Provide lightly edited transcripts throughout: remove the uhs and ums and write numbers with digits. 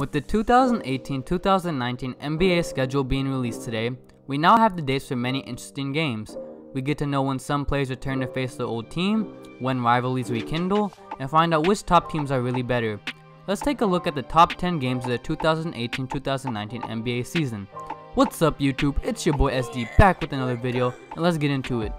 With the 2018-2019 NBA schedule being released today, we now have the dates for many interesting games. We get to know when some players return to face their old team, when rivalries rekindle, and find out which top teams are really better. Let's take a look at the top 10 games of the 2018-2019 NBA season. What's up YouTube, it's your boy SD back with another video, and let's get into it.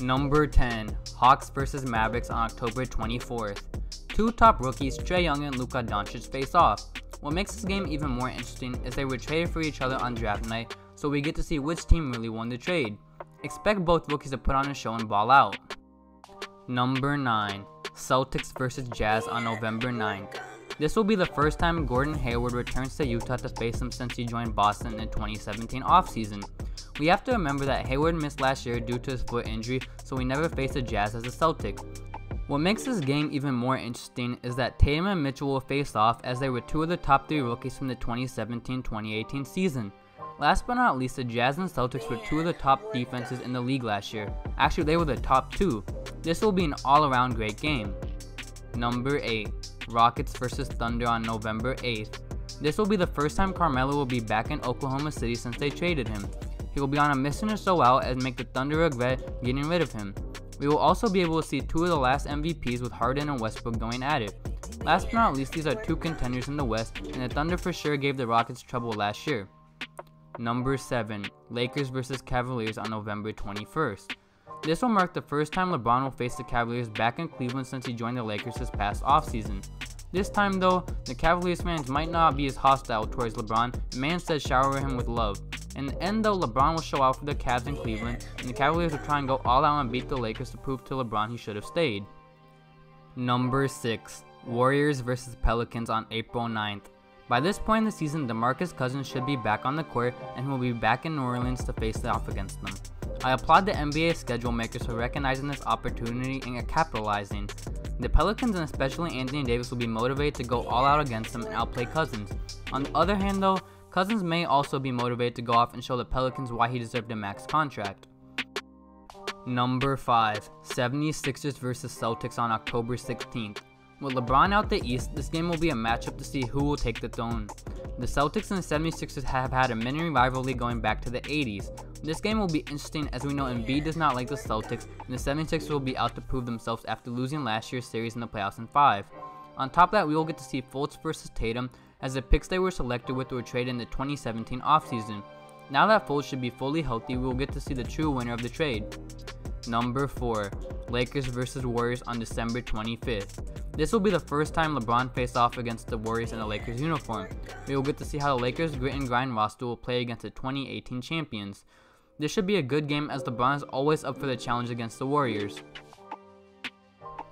Number 10. Hawks vs Mavericks on October 24th. Two top rookies, Trae Young and Luka Doncic, face off. What makes this game even more interesting is they were traded for each other on draft night, so we get to see which team really won the trade. Expect both rookies to put on a show and ball out. Number 9. Celtics vs Jazz on November 9th. This will be the first time Gordon Hayward returns to Utah to face them since he joined Boston in the 2017 offseason. We have to remember that Hayward missed last year due to his foot injury, so he never faced the Jazz as a Celtic. What makes this game even more interesting is that Tatum and Mitchell will face off, as they were two of the top 3 rookies from the 2017-2018 season. Last but not least, the Jazz and Celtics were two of the top defenses in the league last year. Actually, they were the top 2. This will be an all-around great game. Number 8. Rockets vs Thunder on November 8th. This will be the first time Carmelo will be back in Oklahoma City since they traded him. He will be on a mission to show out and make the Thunder regret getting rid of him. We will also be able to see two of the last MVPs with Harden and Westbrook going at it. Last but not least, these are two contenders in the West, and the Thunder for sure gave the Rockets trouble last year. Number 7. Lakers vs Cavaliers on November 21st. This will mark the first time LeBron will face the Cavaliers back in Cleveland since he joined the Lakers this past offseason. This time though, the Cavaliers fans might not be as hostile towards LeBron and may instead shower him with love. In the end though, LeBron will show out for the Cavs in Cleveland, and the Cavaliers will try and go all out and beat the Lakers to prove to LeBron he should have stayed. Number 6. Warriors vs Pelicans on April 9th. By this point in the season, DeMarcus Cousins should be back on the court and will be back in New Orleans to face off against them. I applaud the NBA schedule makers for recognizing this opportunity and capitalizing. The Pelicans and especially Anthony Davis will be motivated to go all out against them and outplay Cousins. On the other hand though, Cousins may also be motivated to go off and show the Pelicans why he deserved a max contract. Number 5. 76ers vs Celtics on October 16th. With LeBron out the East, this game will be a matchup to see who will take the throne. The Celtics and the 76ers have had a mini rivalry going back to the 80s. This game will be interesting as we know Embiid does not like the Celtics, and the 76ers will be out to prove themselves after losing last year's series in the playoffs in 5. On top of that, we will get to see Fultz vs Tatum, as the picks they were selected with were traded in the 2017 offseason. Now that Fultz should be fully healthy, we will get to see the true winner of the trade. Number 4. Lakers vs Warriors on December 25th. This will be the first time LeBron faced off against the Warriors in a Lakers uniform. We will get to see how the Lakers' grit and grind roster will play against the 2018 champions. This should be a good game as LeBron is always up for the challenge against the Warriors.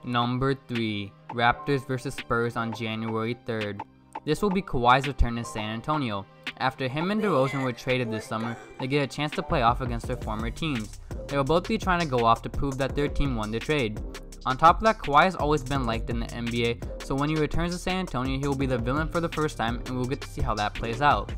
Number 3. Raptors vs Spurs on January 3rd. This will be Kawhi's return to San Antonio. After him and DeRozan were traded this summer, they get a chance to play off against their former teams. They will both be trying to go off to prove that their team won the trade. On top of that, Kawhi has always been liked in the NBA, so when he returns to San Antonio, he will be the villain for the first time, and we'll get to see how that plays out.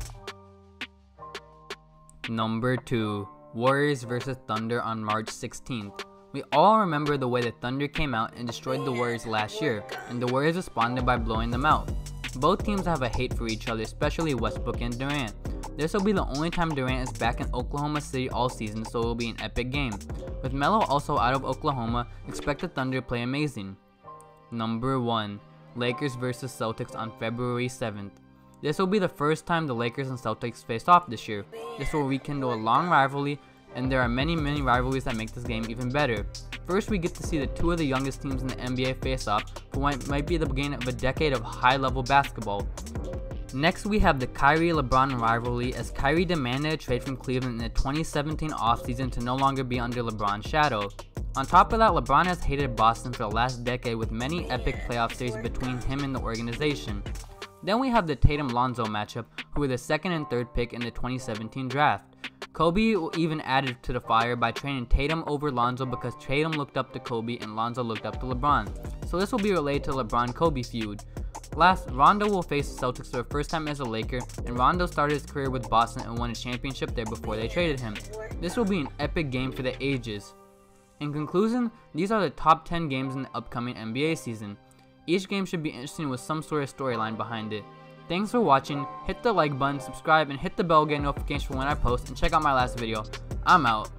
Number 2. Warriors vs Thunder on March 16th. We all remember the way the Thunder came out and destroyed the Warriors last year, and the Warriors responded by blowing them out. Both teams have a hate for each other, especially Westbrook and Durant. This will be the only time Durant is back in Oklahoma City all season, so it will be an epic game. With Melo also out of Oklahoma, expect the Thunder to play amazing. Number 1. Lakers vs Celtics on February 7th. This will be the first time the Lakers and Celtics face off this year. This will rekindle a long rivalry, and there are many rivalries that make this game even better. First, we get to see the two of the youngest teams in the NBA face off for what might be the beginning of a decade of high-level basketball. Next, we have the Kyrie-LeBron rivalry, as Kyrie demanded a trade from Cleveland in the 2017 offseason to no longer be under LeBron's shadow. On top of that, LeBron has hated Boston for the last decade with many epic playoff series between him and the organization. Then we have the Tatum-Lonzo matchup, who were the 2nd and 3rd pick in the 2017 draft. Kobe even added to the fire by trading Tatum over Lonzo because Tatum looked up to Kobe and Lonzo looked up to LeBron. So this will be related to LeBron-Kobe feud. Last, Rondo will face the Celtics for the first time as a Laker, and Rondo started his career with Boston and won a championship there before they traded him. This will be an epic game for the ages. In conclusion, these are the top 10 games in the upcoming NBA season. Each game should be interesting with some sort of storyline behind it. Thanks for watching, hit the like button, subscribe, and hit the bell to get notifications for when I post, and check out my last video. I'm out.